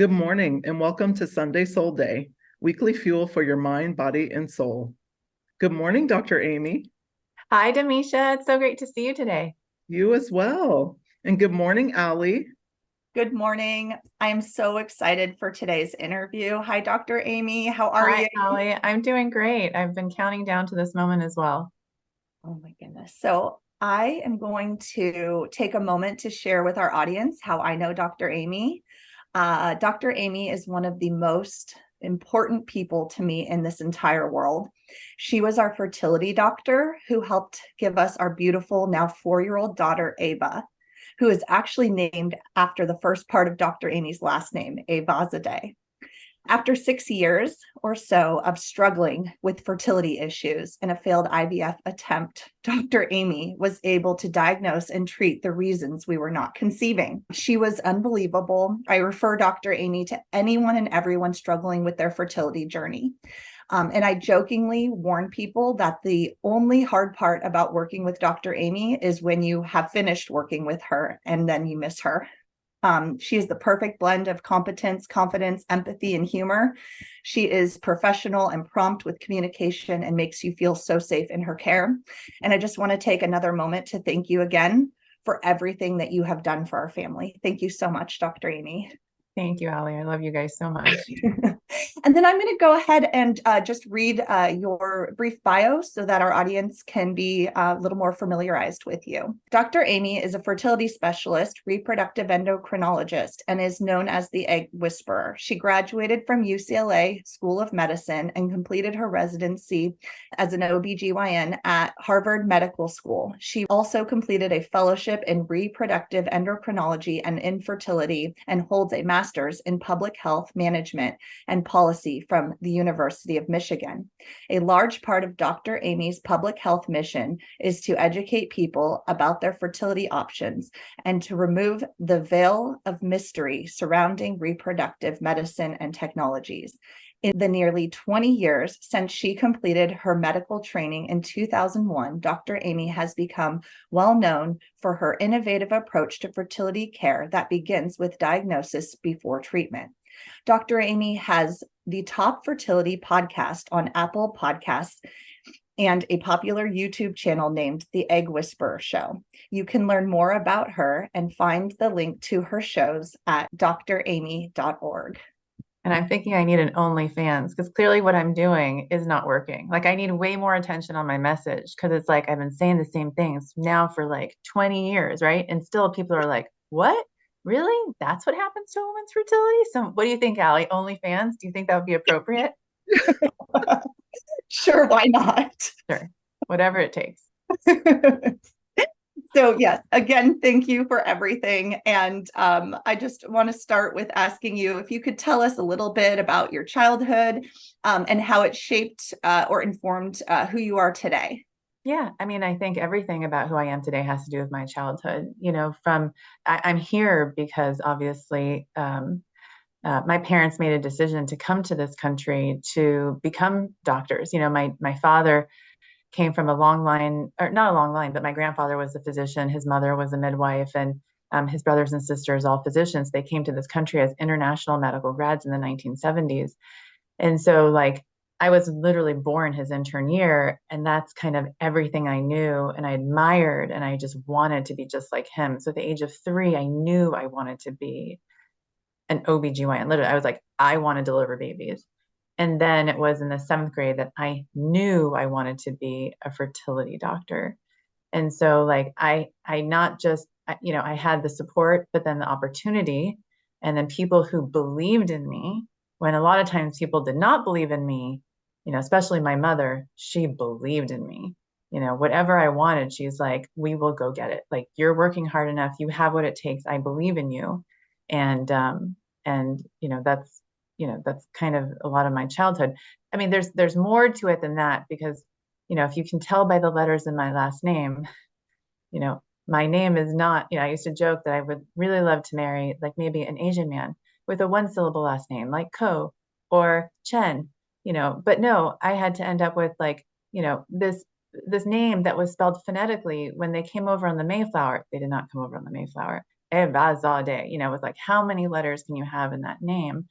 Good morning and welcome to Sunday Soul Day, weekly fuel for your mind, body, and soul. Good morning, Dr. Aimee. Hi, Demisha. It's so great to see you today. You as well. And good morning, Allie. Good morning. I am so excited for today's interview. Hi, Dr. Aimee. How are Hi, you? Allie. I'm doing great. I've been counting down to this moment as well. Oh my goodness. So I am going to take a moment to share with our audience how I know Dr. Aimee. Dr. Aimee is one of the most important people to me in this entire world. She was our fertility doctor who helped give us our beautiful, now 4-year-old daughter, Ava, who is actually named after the first part of Dr. Aimee's last name, Eyvazzadeh. After 6 years or so of struggling with fertility issues and a failed IVF attempt, Dr. Aimee was able to diagnose and treat the reasons we were not conceiving. She was unbelievable. I refer Dr. Aimee to anyone and everyone struggling with their fertility journey. And I jokingly warn people that the only hard part about working with Dr. Aimee is when you have finished working with her and then you miss her. She is the perfect blend of competence, confidence, empathy, and humor. She is professional and prompt with communication and makes you feel so safe in her care. And I just want to take another moment to thank you again for everything that you have done for our family. Thank you so much, Dr. Aimee. Thank you, Allie. I love you guys so much. And then I'm going to go ahead and just read your brief bio so that our audience can be a little more familiarized with you. Dr. Aimee is a fertility specialist, reproductive endocrinologist, and is known as the Egg Whisperer. She graduated from UCLA School of Medicine and completed her residency as an OBGYN at Harvard Medical School. She also completed a fellowship in reproductive endocrinology and infertility and holds a master's in public health management and policy from the University of Michigan. A large part of Dr. Aimee's public health mission is to educate people about their fertility options and to remove the veil of mystery surrounding reproductive medicine and technologies. In the nearly 20 years since she completed her medical training in 2001, Dr. Aimee has become well known for her innovative approach to fertility care that begins with diagnosis before treatment. Dr. Aimee has the top fertility podcast on Apple Podcasts and a popular YouTube channel named The Egg Whisperer Show. You can learn more about her and find the link to her shows at draimee.org. And I'm thinking I need an OnlyFans because clearly what I'm doing is not working. Like I need way more attention on my message because it's like I've been saying the same things now for like 20 years, right? And still people are like, what? Really? That's what happens to a woman's fertility? So what do you think, Allie? OnlyFans? Do you think that would be appropriate? Sure, why not? Sure. Whatever it takes. So yes, again, thank you for everything. And I just want to start with asking you if you could tell us a little bit about your childhood and how it shaped or informed who you are today. Yeah, I mean, I think everything about who I am today has to do with my childhood. I'm here because obviously my parents made a decision to come to this country to become doctors. My father came from a long line, or not a long line, but my grandfather was a physician. His mother was a midwife, and his brothers and sisters, all physicians. They came to this country as international medical grads in the 1970s. And so, like, I was literally born his intern year, and that's kind of everything I knew and I admired, and I just wanted to be just like him. So at the age of 3, I knew I wanted to be an OBGYN. Literally, I was like, I want to deliver babies. And then it was in the 7th grade that I knew I wanted to be a fertility doctor. And so like I not just, I had the support, but then the opportunity and then people who believed in me when a lot of times people did not believe in me, especially my mother, she believed in me. Whatever I wanted, she's like, we will go get it. Like you're working hard enough. You have what it takes. I believe in you. And that's kind of a lot of my childhood. I mean, there's more to it than that because, if you can tell by the letters in my last name, my name is not, I used to joke that I would really love to marry like maybe an Asian man with a 1-syllable last name like Ko or Chen, but no, I had to end up with like, this name that was spelled phonetically when they came over on the Mayflower. They did not come over on the Mayflower. Eyvazzadeh, you know, it was like, how many letters can you have in that name?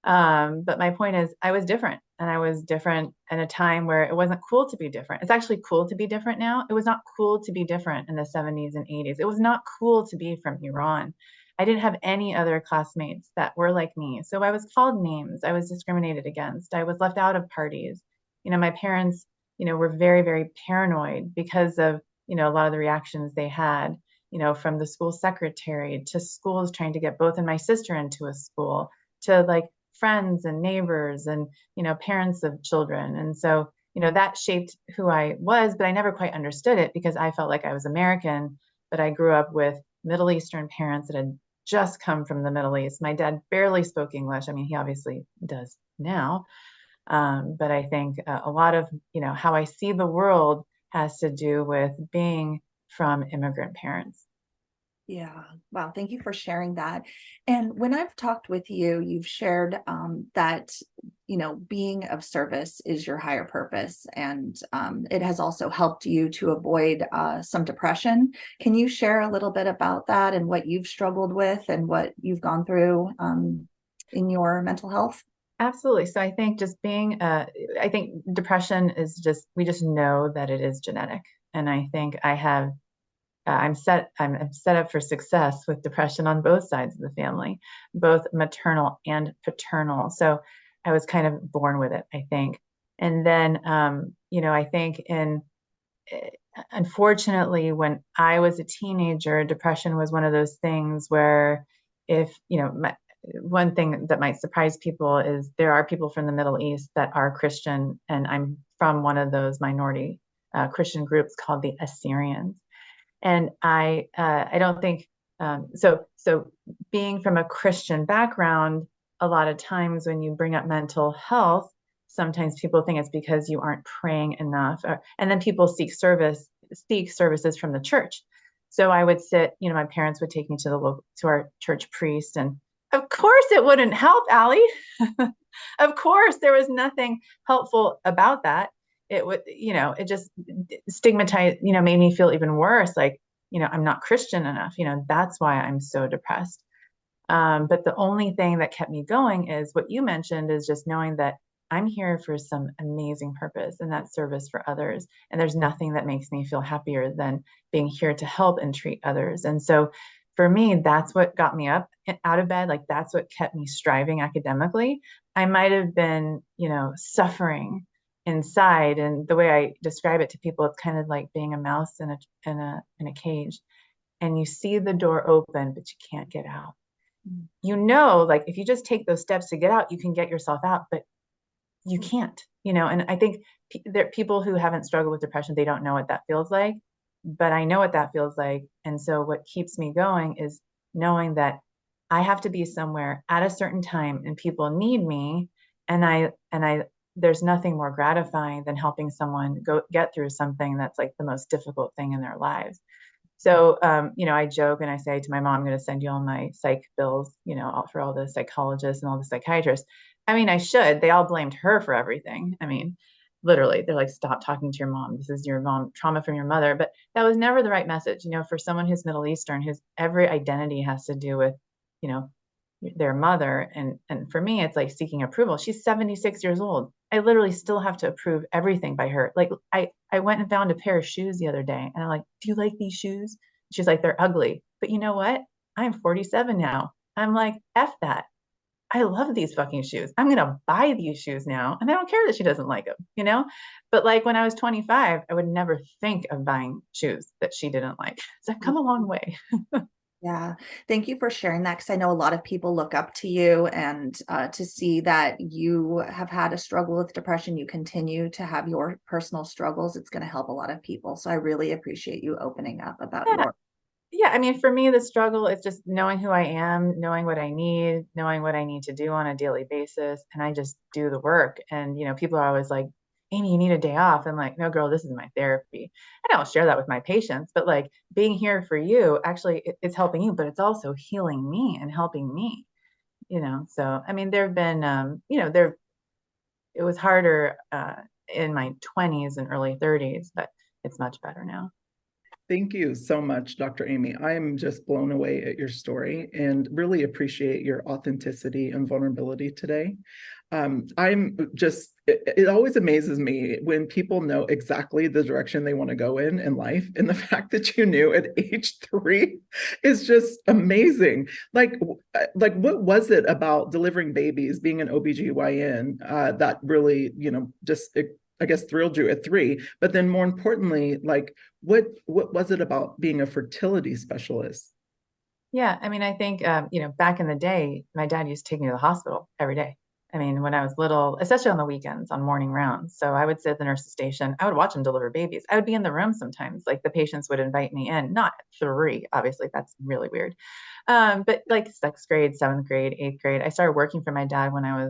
But my point is, I was different, and I was different in a time where it wasn't cool to be different. It's actually cool to be different now. It was not cool to be different in the 70s and 80s. It was not cool to be from Iran. I didn't have any other classmates that were like me. So I was called names. I was discriminated against. I was left out of parties. You know, my parents, you know, were very, very paranoid because of, you know, a lot of the reactions they had, you know, from the school secretary to schools trying to get both and my sister into a school to like friends and neighbors and, you know, parents of children. And so, you know, that shaped who I was, but I never quite understood it because I felt like I was American, but I grew up with Middle Eastern parents that had just come from the Middle East. My dad barely spoke English. I mean, he obviously does now. But I think a lot of, you know, how I see the world has to do with being from immigrant parents. Yeah. Wow. Thank you for sharing that. And when I've talked with you, you've shared that, you know, being of service is your higher purpose. And it has also helped you to avoid some depression. Can you share a little bit about that and what you've struggled with and what you've gone through in your mental health? Absolutely. So I think just being, I think depression is just, we just know that it is genetic. And I think I have I'm set up for success with depression on both sides of the family, both maternal and paternal. So I was kind of born with it, I think. And then, you know, I think unfortunately, when I was a teenager, depression was one of those things where if, you know, one thing that might surprise people is there are people from the Middle East that are Christian, and I'm from one of those minority Christian groups called the Assyrians. And I don't think so being from a Christian background, a lot of times when you bring up mental health, sometimes people think it's because you aren't praying enough, and then people seek services from the church. So I would sit, you know, my parents would take me to our church priest, and of course it wouldn't help, Allie. Of course, there was nothing helpful about that. It would, you know, it just stigmatized, you know, made me feel even worse. Like, you know, I'm not Christian enough. You know, that's why I'm so depressed. But the only thing that kept me going is what you mentioned, is just knowing that I'm here for some amazing purpose, and that's service for others. And there's nothing that makes me feel happier than being here to help and treat others. And so for me, that's what got me up out of bed. Like that's what kept me striving academically. I might have been, you know, suffering inside. And the way I describe it to people, it's kind of like being a mouse in a cage, and you see the door open, but you can't get out. You know, like if you just take those steps to get out, you can get yourself out, but you can't, you know. And I think there are people who haven't struggled with depression, they don't know what that feels like, but I know what that feels like. And so what keeps me going is knowing that I have to be somewhere at a certain time and people need me. And I there's nothing more gratifying than helping someone get through something that's like the most difficult thing in their lives. So, you know, I joke and I say to my mom, I'm going to send you all my psych bills, you know, for all the psychologists and all the psychiatrists. I mean, I should. They all blamed her for everything. I mean, literally, they're like, stop talking to your mom. This is your mom trauma from your mother. But that was never the right message, you know, for someone who's Middle Eastern, whose every identity has to do with, you know, their mother. And for me, it's like seeking approval. She's 76 years old. I literally still have to approve everything by her. Like I went and found a pair of shoes the other day, and I'm like, do you like these shoes? She's like, they're ugly. But you know what? I'm 47 now. I'm like, F that. I love these fucking shoes. I'm going to buy these shoes now. And I don't care that she doesn't like them, you know? But like when I was 25, I would never think of buying shoes that she didn't like. So I've come a long way. Yeah, thank you for sharing that, because I know a lot of people look up to you, and to see that you have had a struggle with depression, you continue to have your personal struggles, it's going to help a lot of people. So I really appreciate you opening up about Yeah. your. Yeah, I mean, for me, the struggle is just knowing who I am, knowing what I need, knowing what I need to do on a daily basis, and I just do the work. And you know, people are always like, Aimee, you need a day off. I'm like, no, girl, this is my therapy. I don't share that with my patients, but like being here for you, actually, it's helping you, but it's also healing me and helping me. You know, so I mean, there have been, you know, it was harder in my 20s and early 30s, but it's much better now. Thank you so much, Dr. Aimee. I am just blown away at your story and really appreciate your authenticity and vulnerability today. It always amazes me when people know exactly the direction they want to go in life. And the fact that you knew at age 3 is just amazing. Like what was it about delivering babies, being an OBGYN, that really, I guess thrilled you at 3, but then more importantly, like what was it about being a fertility specialist? Yeah, I mean, I think, back in the day, my dad used to take me to the hospital every day. I mean, when I was little, especially on the weekends, on morning rounds. So I would sit at the nurse's station. I would watch him deliver babies. I would be in the room sometimes. Like the patients would invite me in, not at 3, obviously, that's really weird. But like 6th grade, 7th grade, 8th grade, I started working for my dad when I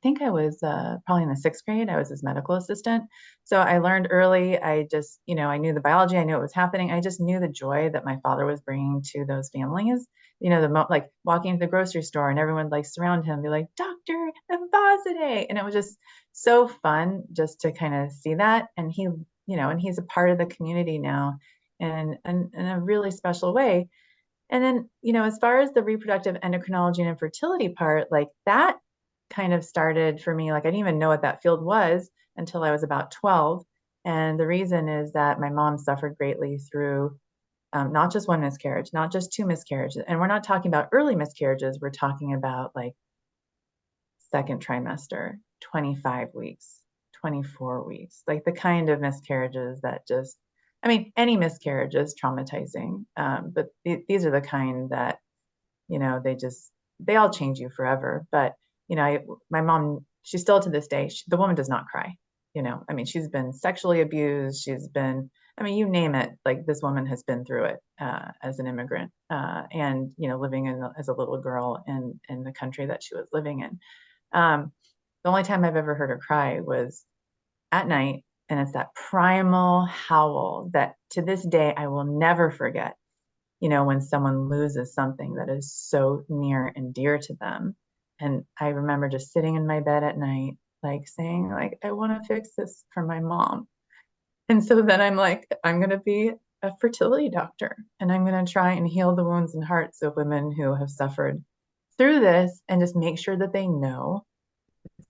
think I was probably in the 6th grade. I was his medical assistant. So I learned early. I just, I knew the biology. I knew what was happening. I just knew the joy that my father was bringing to those families. Like walking to the grocery store and everyone like surround him, be like, Dr. Eyvazzadeh. And it was just so fun just to kind of see that. And and he's a part of the community now in a really special way. And then, as far as the reproductive endocrinology and infertility part, like that kind of started for me. Like I didn't even know what that field was until I was about 12. And the reason is that my mom suffered greatly through not just 1 miscarriage, not just 2 miscarriages. And we're not talking about early miscarriages. We're talking about like 2nd trimester, 25 weeks, 24 weeks, like the kind of miscarriages that just, I mean, any miscarriage is traumatizing. But these are the kind that, they all change you forever. But, my mom, she's still to this day, the woman does not cry. I mean, she's been sexually abused. She's been, I mean, you name it, like this woman has been through it as an immigrant and, living as a little girl in the country that she was living in. The only time I've ever heard her cry was at night. And it's that primal howl that to this day, I will never forget, when someone loses something that is so near and dear to them. And I remember just sitting in my bed at night, like saying, like, I want to fix this for my mom. And so then I'm like, I'm going to be a fertility doctor and I'm going to try and heal the wounds and hearts of women who have suffered through this and just make sure that they know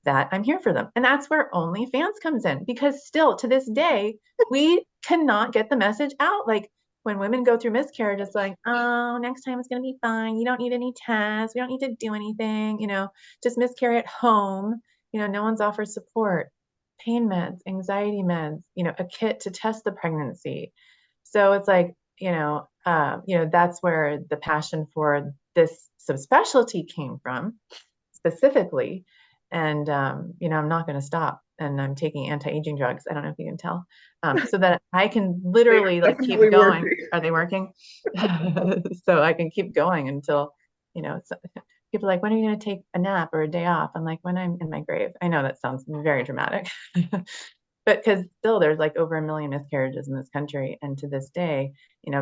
that I'm here for them. And that's where OnlyFans comes in, because still to this day, we cannot get the message out. Like when women go through miscarriage, it's like, oh, next time it's going to be fine. You don't need any tests. We don't need to do anything, just miscarry at home. No one's offered support, pain meds, anxiety meds, a kit to test the pregnancy. So it's like, that's where the passion for this subspecialty came from specifically. And, I'm not going to stop. And I'm taking anti-aging drugs. I don't know if you can tell. So that I can literally like keep going. Working. Are they working? So I can keep going until, people are like, when are you going to take a nap or a day off? I'm like, when I'm in my grave. I know that sounds very dramatic, but because still there's like over 1 million miscarriages in this country. And to this day,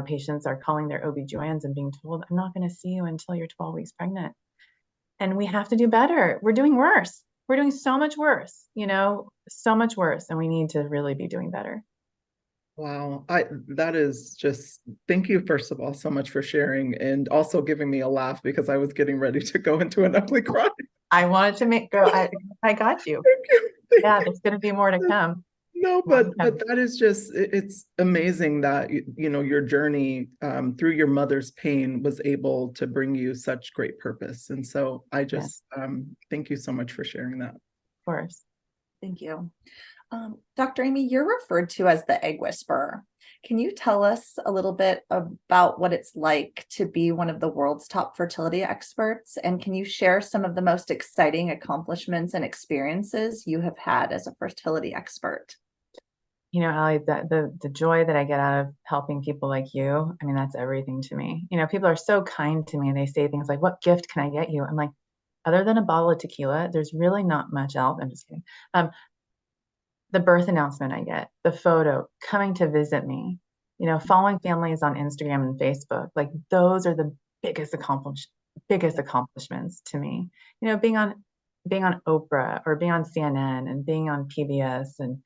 patients are calling their OBGYNs and being told, I'm not going to see you until you're 12 weeks pregnant. And we have to do better. We're doing worse. We're doing so much worse, so much worse. And we need to really be doing better. Wow. That is just, thank you, first of all, so much for sharing and also giving me a laugh because I was getting ready to go into an ugly cry. I wanted to I got you. Yeah, there's going to be more to come. No, but that is just, it's amazing that, your journey through your mother's pain was able to bring you such great purpose. And so I just, thank you so much for sharing that. Of course. Thank you. Dr. Aimee, you're referred to as the egg whisperer. Can you tell us a little bit about what it's like to be one of the world's top fertility experts? And can you share some of the most exciting accomplishments and experiences you have had as a fertility expert? Allie, the joy that I get out of helping people like you, I mean, that's everything to me. People are so kind to me and they say things like, what gift can I get you? I'm like, other than a bottle of tequila, there's really not much else. I'm just kidding. The birth announcement I get, the photo, coming to visit me, following families on Instagram and Facebook, like those are the biggest accomplishments to me. Being on Oprah or being on CNN and being on PBS and,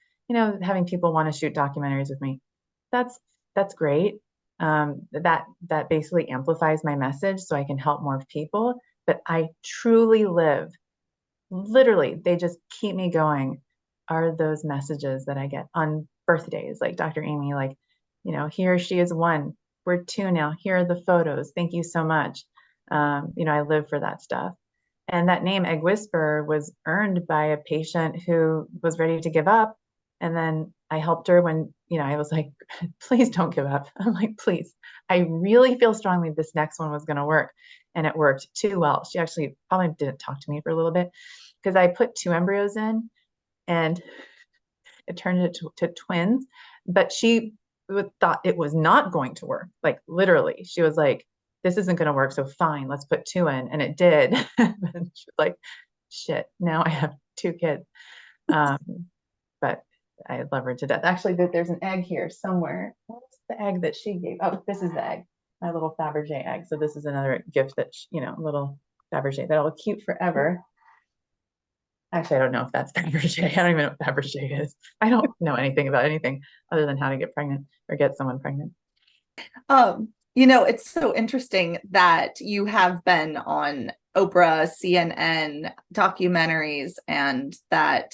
having people want to shoot documentaries with me. That's great. that basically amplifies my message so I can help more people. But I truly live, literally, they just keep me going, are those messages that I get on birthdays, like Dr. Aimee, like, here she is one, we're two now, here are the photos, thank you so much. I live for that stuff. And that name, Egg Whisperer, was earned by a patient who was ready to give up. And then I helped her when, I was like, please don't give up. I'm like, please, I really feel strongly this next one was going to work. And it worked too well. She actually probably didn't talk to me for a little bit because I put 2 embryos in and it turned into twins. But she thought it was not going to work. Like literally, she was like, this isn't going to work. So fine, let's put 2 in. And it did. And she was like, shit, now I have 2 kids. But I love her to death. Actually, there's an egg here somewhere. What's the egg that she gave? Oh, this is the egg, my little Fabergé egg. So this is another gift that, little Fabergé that I'll keep forever. Actually, I don't know if that's Fabergé. I don't even know what Fabergé is. I don't know anything about anything other than how to get pregnant or get someone pregnant. It's so interesting that you have been on Oprah, CNN documentaries, and that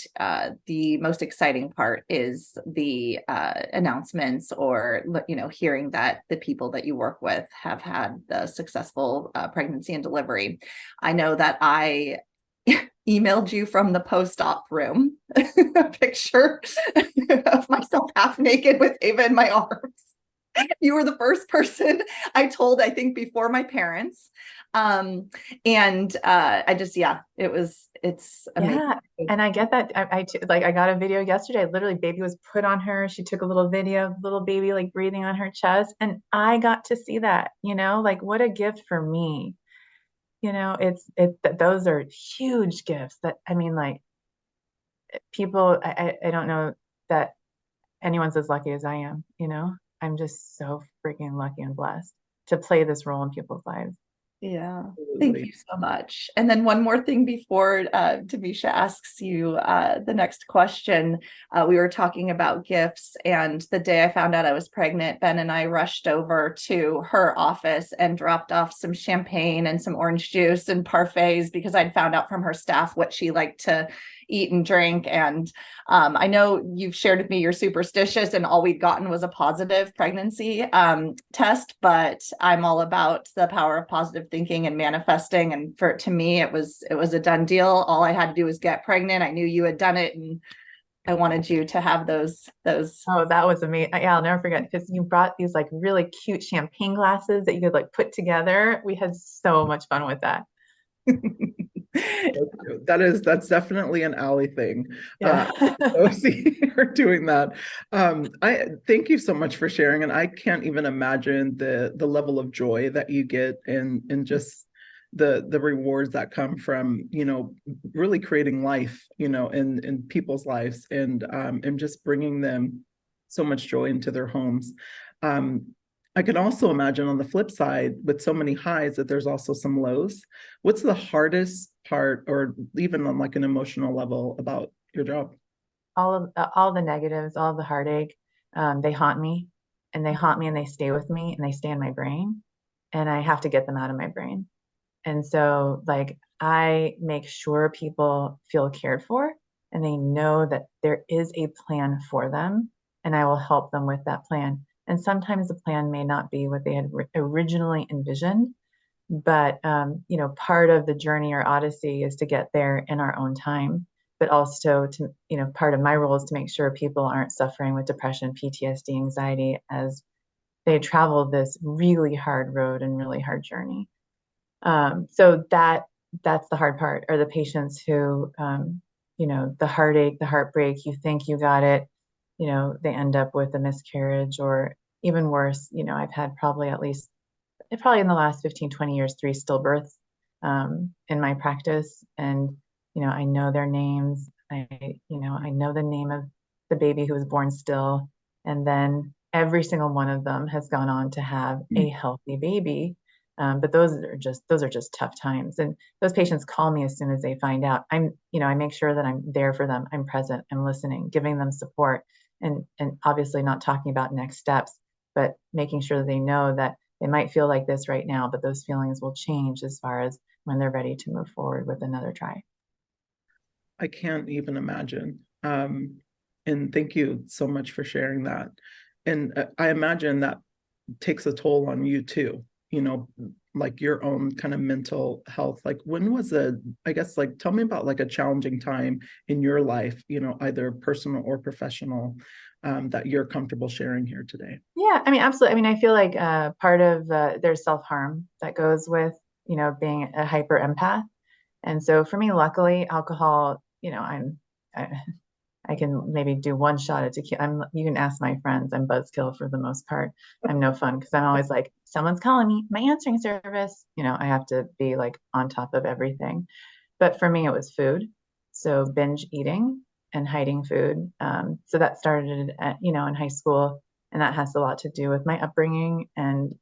the most exciting part is the announcements or, hearing that the people that you work with have had the successful pregnancy and delivery. I know that I emailed you from the post-op room a picture of myself half naked with Ava in my arms. You were the first person I told, I think, before my parents. I just, it's amazing. Yeah. And I get that. I got a video yesterday. Literally, baby was put on her. She took a little video of little baby like breathing on her chest. And I got to see that, like what a gift for me. Those are huge gifts that, I mean, like people, I don't know that anyone's as lucky as I am, I'm just so freaking lucky and blessed to play this role in people's lives. Yeah, thank you so much. And then one more thing before Tamisha asks you the next question. We were talking about gifts, and the day I found out I was pregnant, Ben and I rushed over to her office and dropped off some champagne and some orange juice and parfaits because I'd found out from her staff what she liked to eat and drink. And I know you've shared with me you're superstitious and all we'd gotten was a positive pregnancy test, but I'm all about the power of positive thinking and manifesting. And to me, it was a done deal. All I had to do was get pregnant. I knew you had done it, and I wanted you to have those. Oh, that was amazing. Yeah, I'll never forget because you brought these like really cute champagne glasses that you could like put together. We had so much fun with that. That's definitely an Allie thing. Yeah. See her doing that. I thank you so much for sharing, and I can't even imagine the level of joy that you get and just the rewards that come from really creating life in people's lives and just bringing them so much joy into their homes. I can also imagine on the flip side, with so many highs, that there's also some lows. What's the hardest part, or even on like an emotional level, about your job? All the negatives, all the heartache, they haunt me, and they stay with me, and they stay in my brain, and I have to get them out of my brain. And so like I make sure people feel cared for and they know that there is a plan for them, and I will help them with that plan. And sometimes the plan may not be what they had originally envisioned, but part of the journey or odyssey is to get there in our own time, but also to, part of my role is to make sure people aren't suffering with depression, PTSD, anxiety as they travel this really hard road and really hard journey. So that's the hard part, are the patients who, the heartache, the heartbreak, you think you got it, they end up with a miscarriage, or even worse, I've had probably in the last 15, 20 years, 3 stillbirths in my practice. And, I know their names. I know the name of the baby who was born still. And then every single one of them has gone on to have a healthy baby. But those are just tough times. And those patients call me as soon as they find out. I make sure that I'm there for them. I'm present, I'm listening, giving them support, and obviously not talking about next steps, but making sure that they know that they might feel like this right now, but those feelings will change as far as when they're ready to move forward with another try. I can't even imagine. And thank you so much for sharing that. And I imagine that takes a toll on you too, like your own kind of mental health. Like when was I guess, like, tell me about like a challenging time in your life, either personal or professional, that you're comfortable sharing here today. Yeah, I mean, absolutely. I mean, I feel like part of there's self-harm that goes with, being a hyper empath. And so for me, luckily, alcohol, I, I can maybe do one shot at tequila. You can ask my friends. I'm buzzkill for the most part. I'm no fun because I'm always like, someone's calling me, my answering service. I have to be like on top of everything. But for me, it was food. So binge eating and hiding food. So that started, in high school, and that has a lot to do with my upbringing and,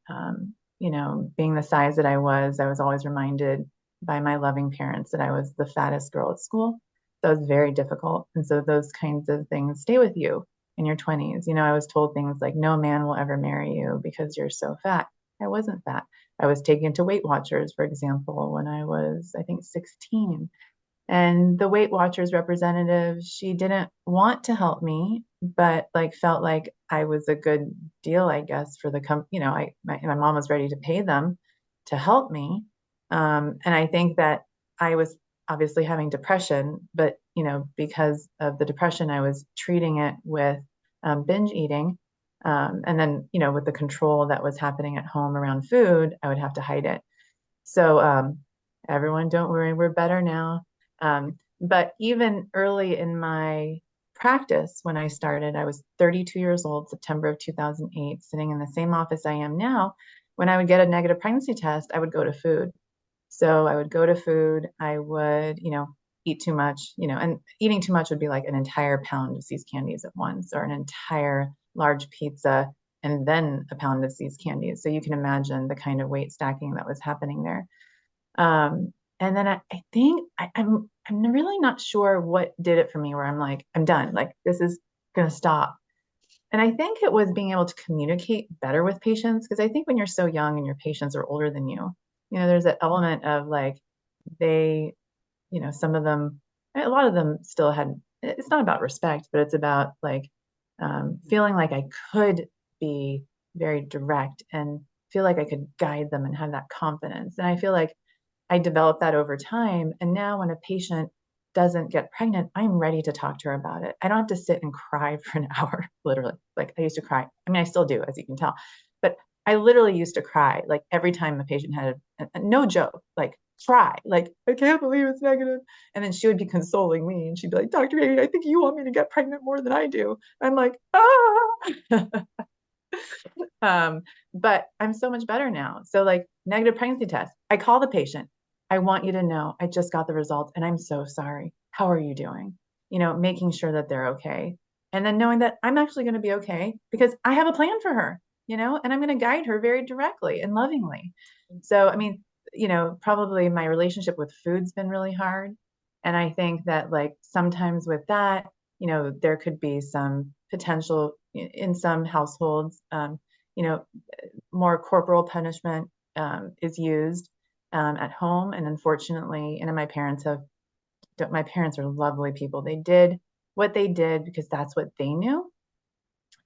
being the size that I was always reminded by my loving parents that I was the fattest girl at school. So it was very difficult. And so those kinds of things stay with you in your 20s. I was told things like, no man will ever marry you because you're so fat. I wasn't fat. I was taken to Weight Watchers, for example, when I was, I think, 16. And the Weight Watchers representative, she didn't want to help me, but like felt like I was a good deal, I guess, for the my mom was ready to pay them to help me. And I think that I was obviously having depression, but because of the depression, I was treating it with binge eating. And then, with the control that was happening at home around food, I would have to hide it. So everyone, don't worry, we're better now. But even early in my practice, when I started, I was 32 years old, September of 2008, sitting in the same office I am now. When I would get a negative pregnancy test, I would go to food. So I would go to food, I would, eat too much, and eating too much would be like an entire pound of See's candies at once, or an entire large pizza, and then a pound of See's candies. So you can imagine the kind of weight stacking that was happening there. And then I think I'm really not sure what did it for me, where I'm like, I'm done. Like, this is going to stop. And I think it was being able to communicate better with patients. Because I think when you're so young and your patients are older than you, there's that element of like, they, some of them, a lot of them still had, it's not about respect, but it's about like feeling like I could be very direct and feel like I could guide them and have that confidence. And I feel like I developed that over time. And now when a patient doesn't get pregnant, I'm ready to talk to her about it. I don't have to sit and cry for an hour, literally. Like I used to cry. I mean, I still do, as you can tell. But I literally used to cry like every time a patient had no joke, like cry, like, I can't believe it's negative. And then she would be consoling me and she'd be like, Dr. Aimee, I think you want me to get pregnant more than I do. I'm like, ah. But I'm so much better now. So like negative pregnancy test, I call the patient. I want you to know I just got the results and I'm so sorry. How are you doing? Making sure that they're okay. And then knowing that I'm actually going to be okay because I have a plan for her, and I'm going to guide her very directly and lovingly. So, I mean, probably my relationship with food's been really hard. And I think that like sometimes with that, there could be some potential in some households, more corporal punishment is used at home. And unfortunately, and my parents are lovely people. They did what they did because that's what they knew.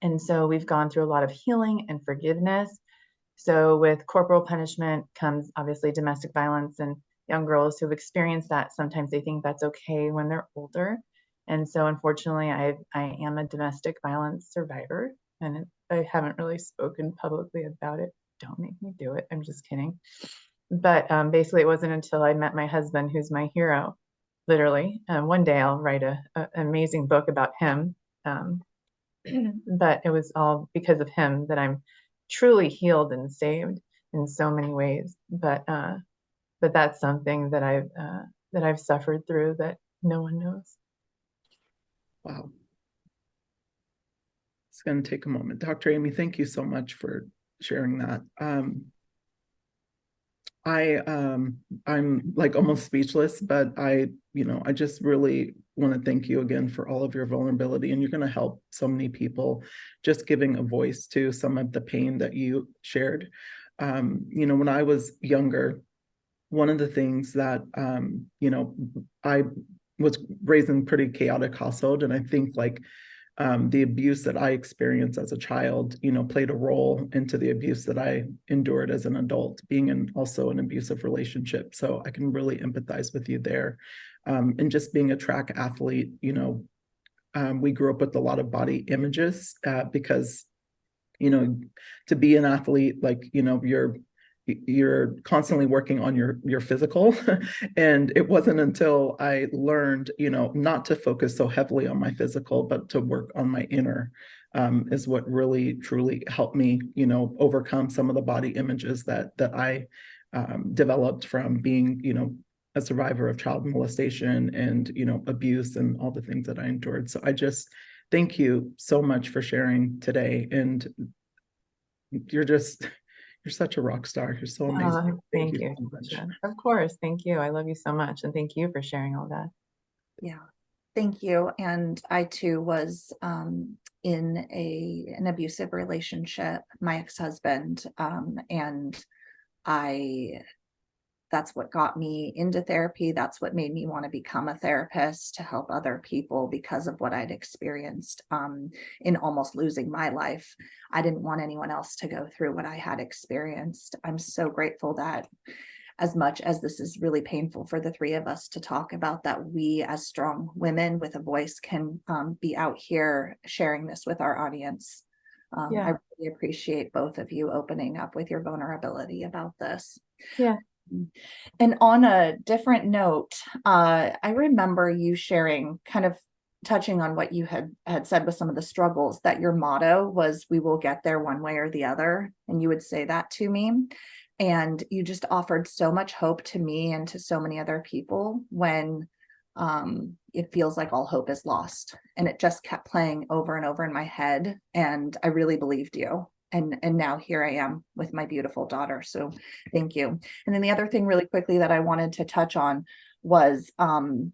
And so we've gone through a lot of healing and forgiveness. So with corporal punishment comes obviously domestic violence, and young girls who've experienced that, sometimes they think that's okay when they're older. And so unfortunately, I am a domestic violence survivor, and I haven't really spoken publicly about it. Don't make me do it. I'm just kidding. But basically, it wasn't until I met my husband, who's my hero, literally. One day I'll write an amazing book about him. But it was all because of him that I'm truly healed and saved in so many ways. But that's something that I've suffered through that no one knows. Wow. It's going to take a moment. Dr. Aimee, thank you so much for sharing that. I'm like almost speechless, but I just really want to thank you again for all of your vulnerability, and you're going to help so many people just giving a voice to some of the pain that you shared. When I was younger, one of the things that I was raised in a pretty chaotic household, and I think like the abuse that I experienced as a child, played a role into the abuse that I endured as an adult, being in also an abusive relationship. So I can really empathize with you there. And just being a track athlete, we grew up with a lot of body images because, to be an athlete, like, you're constantly working on your physical. And it wasn't until I learned, not to focus so heavily on my physical, but to work on my inner, is what really truly helped me, overcome some of the body images that I developed from being, a survivor of child molestation and, abuse and all the things that I endured. So I just thank you so much for sharing today. And you're such a rock star. You're so amazing. Thank you you. so much. Of course. Thank you. I love you so much. And thank you for sharing all that. Yeah, thank you. And I too was in an abusive relationship, my ex-husband, and that's what got me into therapy. That's what made me want to become a therapist, to help other people because of what I'd experienced in almost losing my life. I didn't want anyone else to go through what I had experienced. I'm so grateful that, as much as this is really painful for the three of us to talk about, that we as strong women with a voice can be out here sharing this with our audience. Yeah. I really appreciate both of you opening up with your vulnerability about this. Yeah. And on a different note, I remember you sharing, kind of touching on what you had said with some of the struggles, that your motto was, "We will get there one way or the other." And you would say that to me. And you just offered so much hope to me and to so many other people when it feels like all hope is lost. And it just kept playing over and over in my head. And I really believed you. And now here I am with my beautiful daughter. So thank you. And then the other thing really quickly that I wanted to touch on was when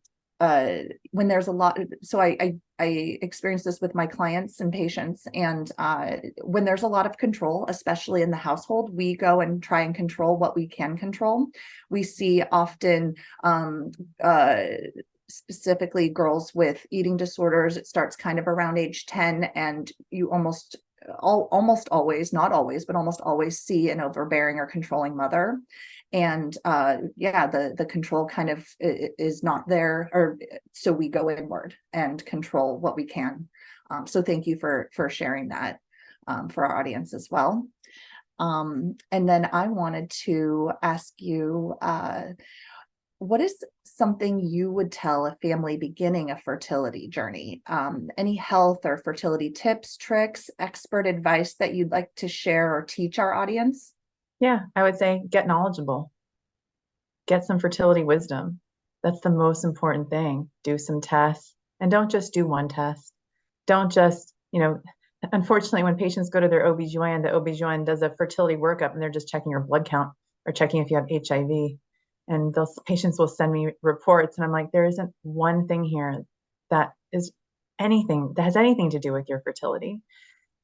there's a lot, so I experience this with my clients and patients, and when there's a lot of control, especially in the household, we go and try and control what we can control. We see often specifically girls with eating disorders. It starts kind of around age 10, and you almost always, not always, but almost always see an overbearing or controlling mother. And the control kind of is not there, or so we go inward and control what we can. So thank you for sharing that for our audience as well. And then I wanted to ask you, what is something you would tell a family beginning a fertility journey? Any health or fertility tips, tricks, expert advice that you'd like to share or teach our audience? Yeah, I would say get knowledgeable. Get some fertility wisdom. That's the most important thing. Do some tests, and don't just do one test. Don't just, unfortunately, when patients go to their OBGYN, the OBGYN does a fertility workup and they're just checking your blood count or checking if you have HIV. And those patients will send me reports, and I'm like, there isn't one thing here that has anything to do with your fertility.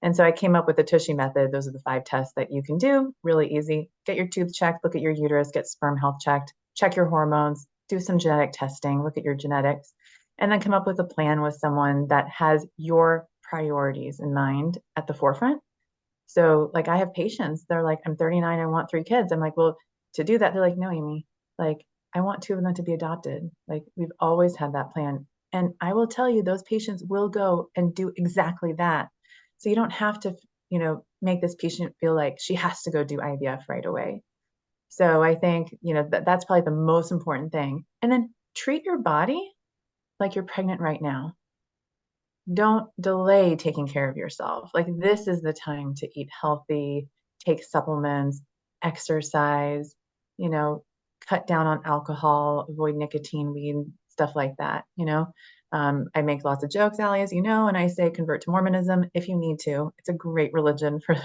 And so I came up with the Tushy method. Those are the 5 tests that you can do. Really easy. Get your tubes checked, look at your uterus, get sperm health checked, check your hormones, do some genetic testing, look at your genetics, and then come up with a plan with someone that has your priorities in mind at the forefront. So like I have patients, they're like, I'm 39, I want 3 kids. I'm like, well, to do that, they're like, no, Aimee, like I want 2 of them to be adopted. Like we've always had that plan. And I will tell you, those patients will go and do exactly that. So you don't have to, make this patient feel like she has to go do IVF right away. So I think, that's probably the most important thing. And then treat your body like you're pregnant right now. Don't delay taking care of yourself. Like this is the time to eat healthy, take supplements, exercise, cut down on alcohol, avoid nicotine, weed, stuff like that. I make lots of jokes, Allie, as you know, and I say convert to Mormonism if you need to. It's a great religion for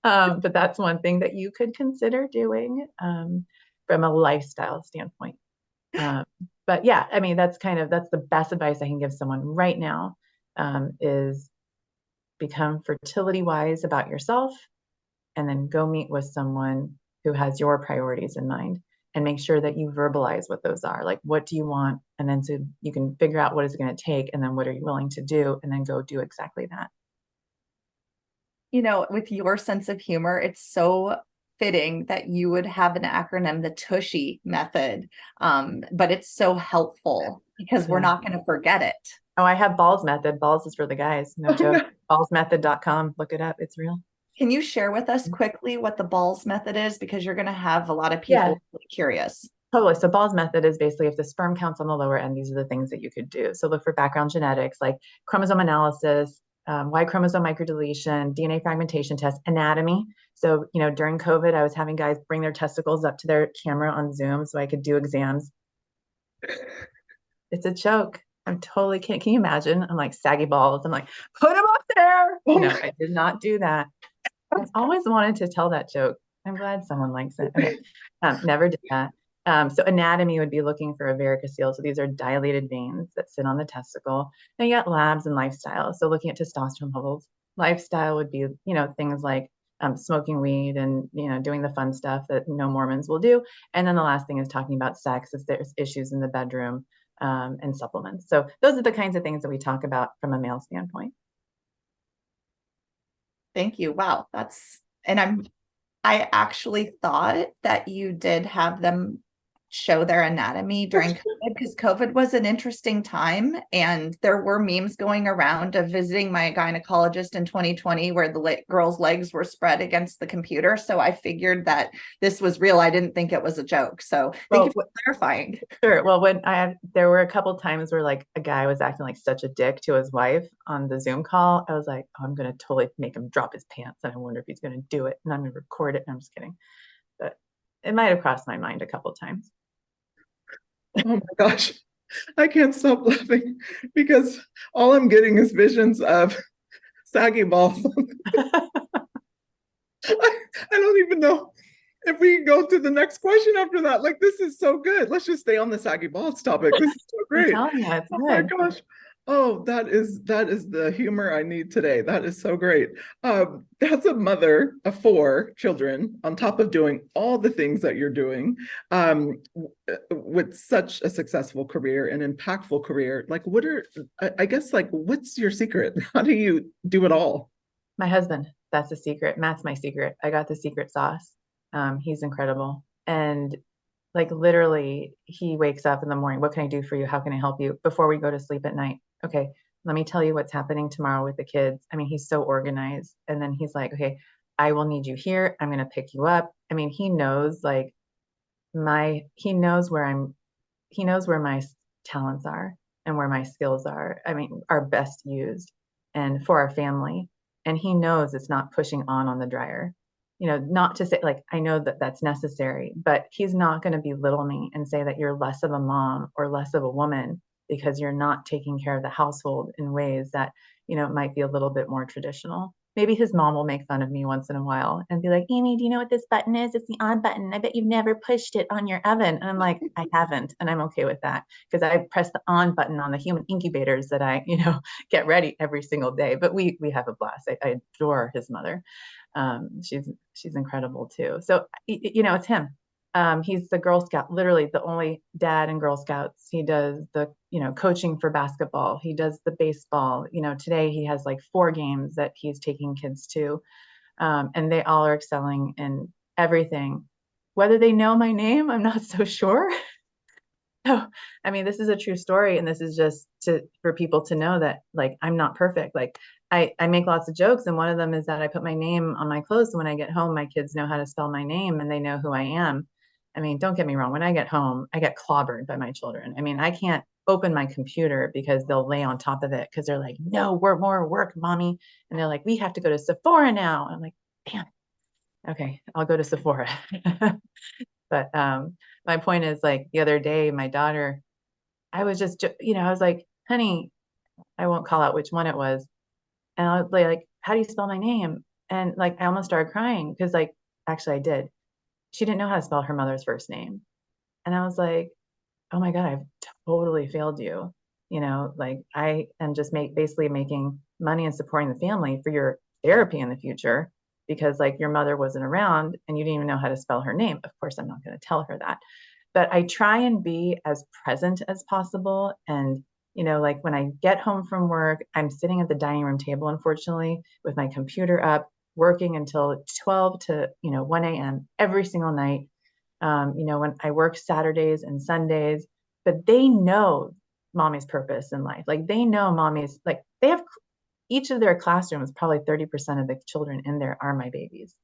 But that's one thing that you could consider doing from a lifestyle standpoint. But yeah, I mean, that's the best advice I can give someone right now, is become fertility wise about yourself, and then go meet with someone who has your priorities in mind, and make sure that you verbalize what those are. Like, what do you want? And then so you can figure out what it's going to take, and then what are you willing to do, and then go do exactly that. With your sense of humor, it's so fitting that you would have an acronym, the Tushy method. But it's so helpful because we're not going to forget it. Oh, I have Balls Method. Balls is for the guys. No joke. Ballsmethod.com. Look it up. It's real. Can you share with us quickly what the Balls method is? Because you're going to have a lot of people curious. Totally. So Balls method is basically, if the sperm count's on the lower end, these are the things that you could do. So look for background genetics, like chromosome analysis, Y chromosome microdeletion, DNA fragmentation test, anatomy. So, during COVID, I was having guys bring their testicles up to their camera on Zoom so I could do exams. It's a joke. I'm totally kidding. Can you imagine? I'm like, saggy balls. I'm like, put them up there. No, I did not do that. I always wanted to tell that joke. I'm glad someone likes it. Okay. Never did that. So anatomy would be looking for a varicocele. So these are dilated veins that sit on the testicle. Then you got labs and lifestyle. So looking at testosterone levels. Lifestyle would be, things like smoking weed and, doing the fun stuff that no Mormons will do. And then the last thing is talking about sex if there's issues in the bedroom, and supplements. So those are the kinds of things that we talk about from a male standpoint. Thank you. Wow. I actually thought that you did have them show their anatomy during COVID, because COVID was an interesting time. And there were memes going around of visiting my gynecologist in 2020 where the girl's legs were spread against the computer. So I figured that this was real. I didn't think it was a joke. So thank you for clarifying. Sure. Well, there were a couple times where like a guy was acting like such a dick to his wife on the Zoom call. I was like, oh, I'm going to totally make him drop his pants. And I wonder if he's going to do it. And I'm going to record it. And I'm just kidding. But it might have crossed my mind a couple times. Oh my gosh, I can't stop laughing because all I'm getting is visions of saggy balls. I don't even know if we can go to the next question after that. Like, this is so good. Let's just stay on the saggy balls topic. This is so great. I'm telling you, it's oh good. My gosh. Oh, that is the humor I need today. That is so great. As a mother of 4 children, on top of doing all the things that you're doing, with such a successful career and impactful career, like what's your secret? How do you do it all? My husband, that's the secret. Matt's my secret. I got the secret sauce. He's incredible. And like literally, he wakes up in the morning. What can I do for you? How can I help you? Before we go to sleep at night. Okay, let me tell you what's happening tomorrow with the kids. I mean, he's so organized. And then he's like, okay, I will need you here. I'm going to pick you up. I mean, he knows he knows where my talents are and where my skills are. I mean, are best used and for our family. And he knows it's not pushing on the dryer. Not to say like, I know that that's necessary, but he's not going to belittle me and say that you're less of a mom or less of a woman because you're not taking care of the household in ways that, might be a little bit more traditional. Maybe his mom will make fun of me once in a while and be like, Aimee, do you know what this button is? It's the on button. I bet you've never pushed it on your oven. And I'm like, I haven't. And I'm okay with that because I press the on button on the human incubators that I, get ready every single day. But we have a blast. I adore his mother. She's incredible too. So, it's him. He's the Girl Scout, literally the only dad in Girl Scouts. He does the, coaching for basketball. He does the baseball. Today he has like 4 games that he's taking kids to. And they all are excelling in everything. Whether they know my name, I'm not so sure. So, I mean, this is a true story. And this is just for people to know that like, I'm not perfect. Like I make lots of jokes. And one of them is that I put my name on my clothes. So when I get home, my kids know how to spell my name and they know who I am. I mean, don't get me wrong. When I get home, I get clobbered by my children. I mean, I can't open my computer because they'll lay on top of it because they're like, no, we're more work, mommy. And they're like, we have to go to Sephora now. And I'm like, damn, okay, I'll go to Sephora. But my point is like the other day, my daughter, I was just, I was like, honey, I won't call out which one it was. And I was like, how do you spell my name? And like, I almost started crying because like, actually I did. She didn't know how to spell her mother's first name. And I was like, oh my God, I've totally failed you. You know, like I am just basically making money and supporting the family for your therapy in the future because like your mother wasn't around and you didn't even know how to spell her name. Of course, I'm not going to tell her that. But I try and be as present as possible. And, you know, like when I get home from work, I'm sitting at the dining room table, unfortunately, with my computer up, working until 12 to, 1 a.m. every single night. When I work Saturdays and Sundays, but they know mommy's purpose in life. Like they know mommy's, like they have each of their classrooms, probably 30% of the children in there are my babies,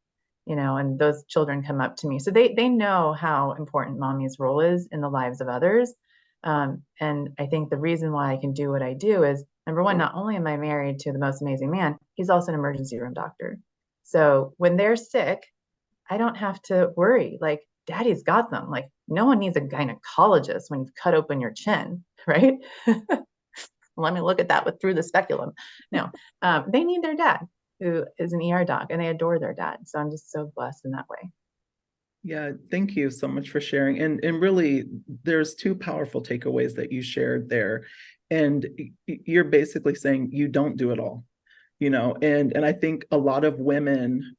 and those children come up to me. So they know how important mommy's role is in the lives of others. And I think the reason why I can do what I do is number one, not only am I married to the most amazing man, he's also an emergency room doctor. So when they're sick, I don't have to worry. Like daddy's got them. Like no one needs a gynecologist when you've cut open your chin, right? Let me look at that through the speculum. No, they need their dad, who is an ER doc, and they adore their dad. So I'm just so blessed in that way. Yeah, thank you so much for sharing. And really, there's two powerful takeaways that you shared there. And you're basically saying you don't do it all, and I think a lot of women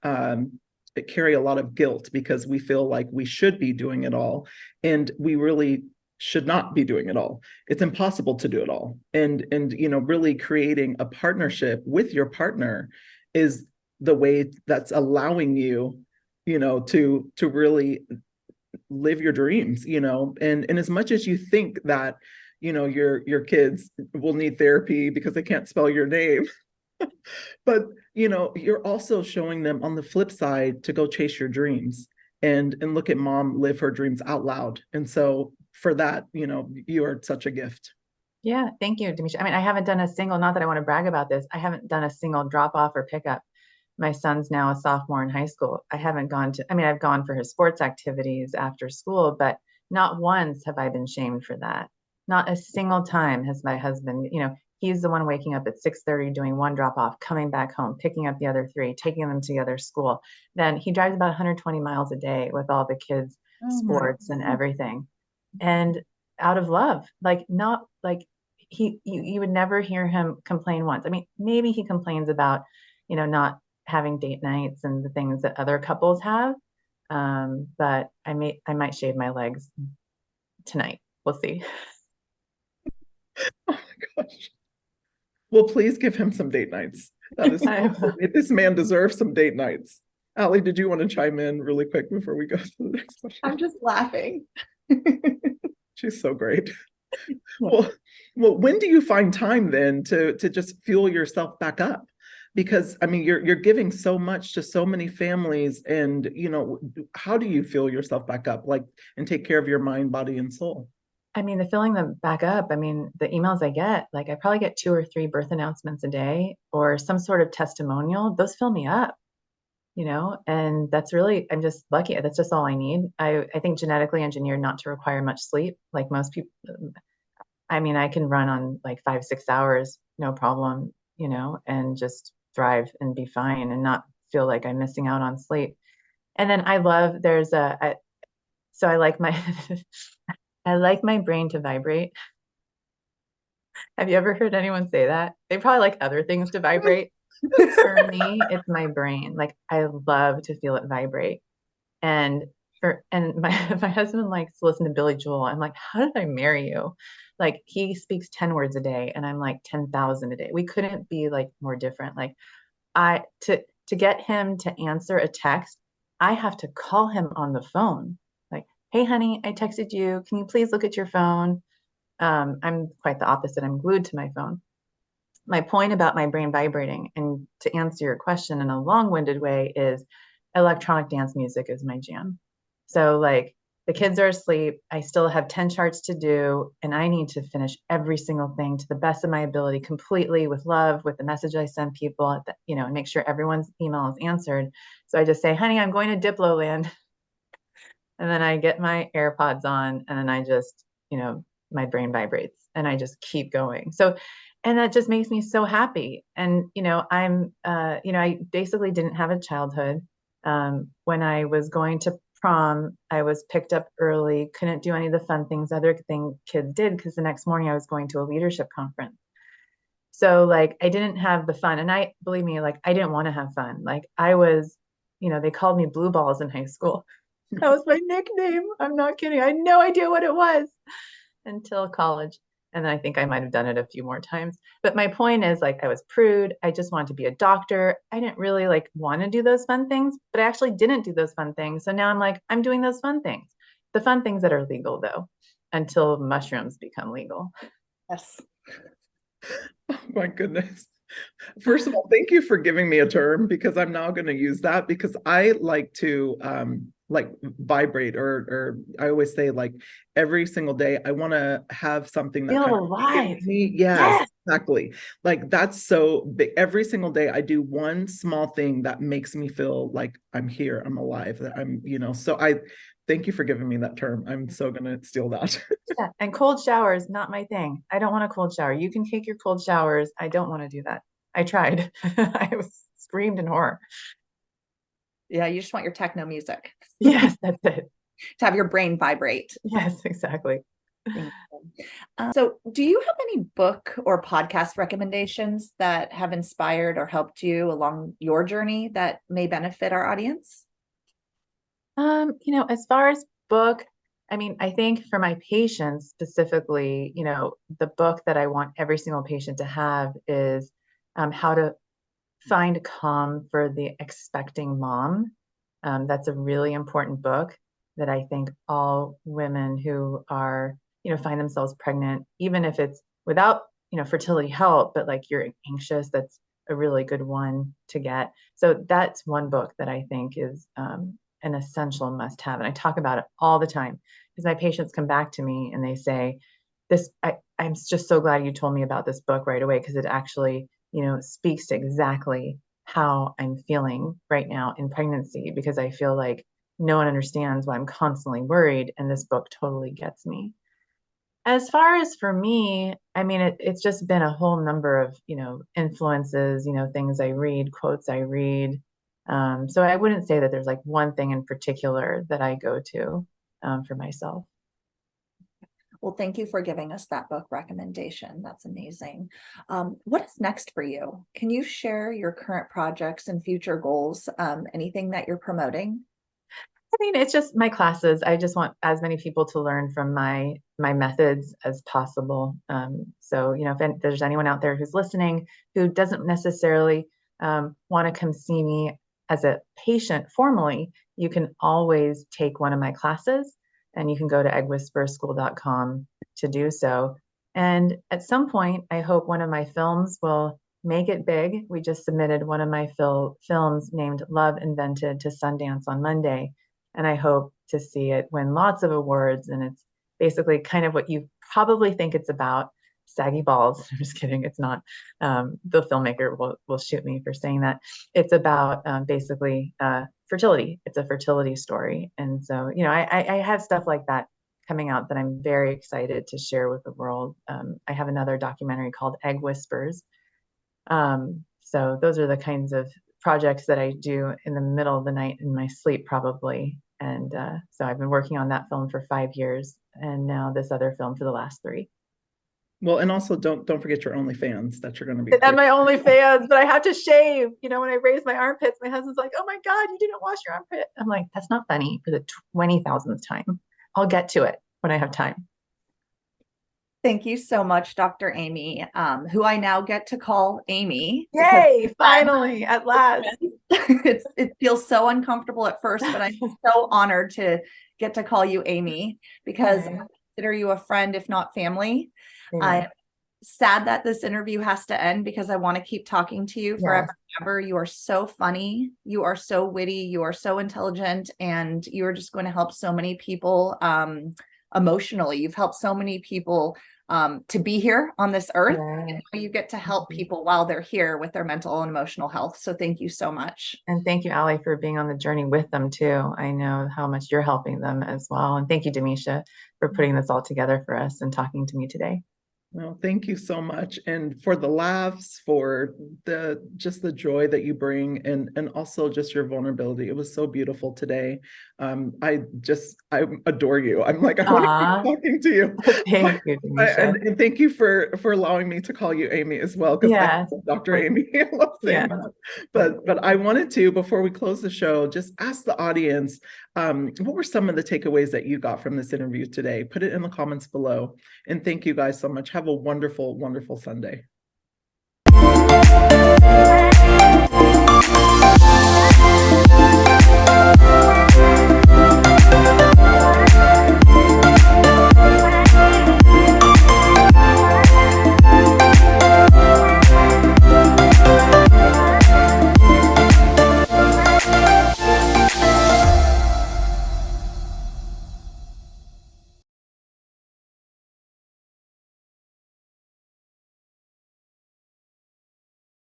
carry a lot of guilt because we feel like we should be doing it all. And we really should not be doing it all. It's impossible to do it all. And really creating a partnership with your partner is the way that's allowing you to really live your dreams, and as much as you think that your kids will need therapy because they can't spell your name, but you're also showing them on the flip side to go chase your dreams and look at mom live her dreams out loud. And so for that, you are such a gift. Yeah, thank you, Demetria. I mean, I haven't done a single, not that I want to brag about this, I haven't done a single drop off or pickup. My son's now a sophomore in high school. I haven't gone to, I mean, I've gone for his sports activities after school, but not once have I been shamed for that. Not a single time has my husband, he's the one waking up at 6:30, doing one drop off, coming back home, picking up the other three, taking them to the other school. Then he drives about 120 miles a day with all the kids' sports and everything. And out of love, like not like you would never hear him complain once. I mean, maybe he complains about, not having date nights and the things that other couples have. But I might shave my legs tonight. We'll see. Oh my gosh. Well, please give him some date nights. That is this man deserves some date nights. Allie, did you want to chime in really quick before we go to the next question? I'm just laughing. She's so great. Well, when do you find time then to just fuel yourself back up? Because I mean, you're giving so much to so many families, and how do you fuel yourself back up, like, and take care of your mind, body, and soul? I mean, the filling them back up. I mean, the emails I get, like I probably get 2 or 3 birth announcements a day or some sort of testimonial. Those fill me up, and that's really, I'm just lucky. That's just all I need. I think genetically engineered not to require much sleep. Like most people, I mean, I can run on like 5-6 hours, no problem, and just thrive and be fine and not feel like I'm missing out on sleep. And then I love, so I like my, I like my brain to vibrate. Have you ever heard anyone say that? They probably like other things to vibrate. For me, it's my brain. Like I love to feel it vibrate. And my my husband likes to listen to Billy Joel. I'm like, how did I marry you? Like he speaks 10 words a day and I'm like 10,000 a day. We couldn't be like more different. Like to get him to answer a text, I have to call him on the phone. Like, hey honey, I texted you. Can you please look at your phone? I'm quite the opposite. I'm glued to my phone. My point about my brain vibrating, and to answer your question in a long-winded way, is electronic dance music is my jam. So like the kids are asleep, I still have 10 charts to do, and I need to finish every single thing to the best of my ability, completely with love, with the message I send people, and make sure everyone's email is answered. So I just say, honey, I'm going to Diplo land. And then I get my AirPods on and then I just, my brain vibrates and I just keep going. So, and that just makes me so happy. And, I basically didn't have a childhood. When I was going to prom, I was picked up early, couldn't do any of the fun things other thing kids did because the next morning I was going to a leadership conference. So like I didn't have the fun. And believe me, like I didn't want to have fun. Like I was, they called me blue balls in high school. That was my nickname. I'm not kidding. I had no idea what it was until college. And then I think I might have done it a few more times. But my point is like I was prude. I just wanted to be a doctor. I didn't really like want to do those fun things, but I actually didn't do those fun things. So now I'm like, I'm doing those fun things. The fun things that are legal though, until mushrooms become legal. Yes. Oh my goodness. First of all, thank you for giving me a term, because I'm now going to use that, because I like to like vibrate, or I always say like every single day I want to have something that Feel kind alive. of me. Yes, exactly. Like that's so big. Every single day I do one small thing that makes me feel like I'm here, I'm alive, that I'm, so I thank you for giving me that term. I'm so going to steal that. Yeah. And cold showers, not my thing. I don't want a cold shower. You can take your cold showers. I don't want to do that. I tried. I was screamed in horror. Yeah, you just want your techno music. Yes, that's it. To have your brain vibrate. Yes, exactly. So do you have any book or podcast recommendations that have inspired or helped you along your journey that may benefit our audience? As far as book, I mean, I think for my patients specifically, the book that I want every single patient to have is How to Find Calm for the Expecting Mom. That's a really important book that I think all women who are, find themselves pregnant, even if it's without, fertility help, but like you're anxious, that's a really good one to get. So that's one book that I think is an essential must have. And I talk about it all the time because my patients come back to me and they say, I'm just so glad you told me about this book right away, because it actually, speaks to exactly how I'm feeling right now in pregnancy, because I feel like no one understands why I'm constantly worried. And this book totally gets me. As far as for me, I mean, it's just been a whole number of, influences, things I read, quotes I read. So I wouldn't say that there's like one thing in particular that I go to for myself. Well, thank you for giving us that book recommendation. That's amazing. What is next for you? Can you share your current projects and future goals? Anything that you're promoting? I mean, it's just my classes. I just want as many people to learn from my methods as possible. So, if there's anyone out there who's listening who doesn't necessarily want to come see me as a patient formally, you can always take one of my classes, and you can go to eggwhisperschool.com to do so. And at some point, I hope one of my films will make it big. We just submitted one of my films named Love Invented to Sundance on Monday. And I hope to see it win lots of awards. And it's basically kind of what you probably think it's about, saggy balls. I'm just kidding. It's not. The filmmaker will shoot me for saying that. It's about basically fertility. It's a fertility story. And so, I have stuff like that coming out that I'm very excited to share with the world. I have another documentary called Egg Whispers. So those are the kinds of projects that I do in the middle of the night in my sleep, probably. And so I've been working on that film for 5 years, and now this other film for the last 3. Well, and also don't forget your OnlyFans that you're going to be. And my OnlyFans, but I have to shave. When I raise my armpits, my husband's like, "Oh my God, you didn't wash your armpit." I'm like, "That's not funny for the 20,000th time. I'll get to it when I have time." Thank you so much, Dr. Aimee, who I now get to call Aimee. Yay, finally, at last. It feels so uncomfortable at first, but I'm so honored to get to call you Aimee, because I consider you a friend, if not family. I'm sad that this interview has to end, because I want to keep talking to you forever and ever. You are so funny. You are so witty. You are so intelligent, and you are just going to help so many people emotionally. You've helped so many people to be here on this earth, and you get to help people while they're here with their mental and emotional health. So thank you so much. And thank you, Allie, for being on the journey with them too. I know how much you're helping them as well. And thank you, Demisha, for putting this all together for us and talking to me today. Well, thank you so much. And for the laughs, for just the joy that you bring, and also just your vulnerability. It was so beautiful today. I adore you. I'm like, I want to keep talking to you. Thank you, Denisha. And thank you for allowing me to call you Aimee as well, because Yes. I'm Dr. Aimee. I love saying that. But I wanted to, before we close the show, just ask the audience, what were some of the takeaways that you got from this interview today? Put it in the comments below. And thank you guys so much. Have a wonderful, wonderful Sunday.